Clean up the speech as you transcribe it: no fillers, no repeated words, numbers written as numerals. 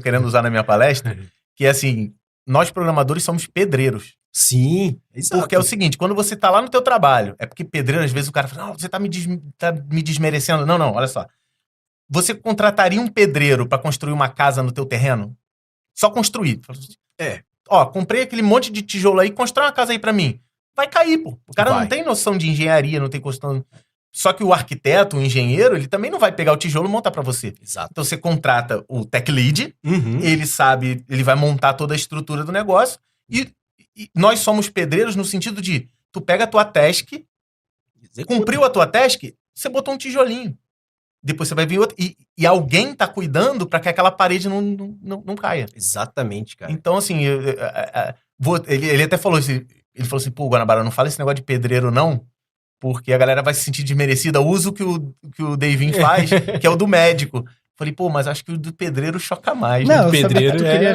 querendo usar na minha palestra, que é assim, nós programadores somos pedreiros. Sim, exato. Porque é o seguinte, quando você tá lá no teu trabalho, é porque pedreiro, às vezes o cara fala, não, você tá me desmerecendo. Não, olha só. Você contrataria um pedreiro pra construir uma casa no teu terreno? Só construir. Ó, comprei aquele monte de tijolo aí, constrói uma casa aí pra mim. Vai cair, pô. O cara não tem noção de engenharia, não tem questão... Só que o arquiteto, o engenheiro, ele também não vai pegar o tijolo e montar pra você. Exato. Então você contrata o tech lead, ele sabe, ele vai montar toda a estrutura do negócio, e nós somos pedreiros no sentido de, tu pega a tua task, cumpriu a tua task, você botou um tijolinho. Depois você vai vir outro, e alguém tá cuidando pra que aquela parede não caia. Exatamente, cara. Então, assim, ele até falou assim, pô, Guanabara, não fala esse negócio de pedreiro, não, porque a galera vai se sentir desmerecida. Usa o que o Davin faz, que é o do médico. Falei, pô, mas acho que o do pedreiro choca mais. Não, né? pedreiro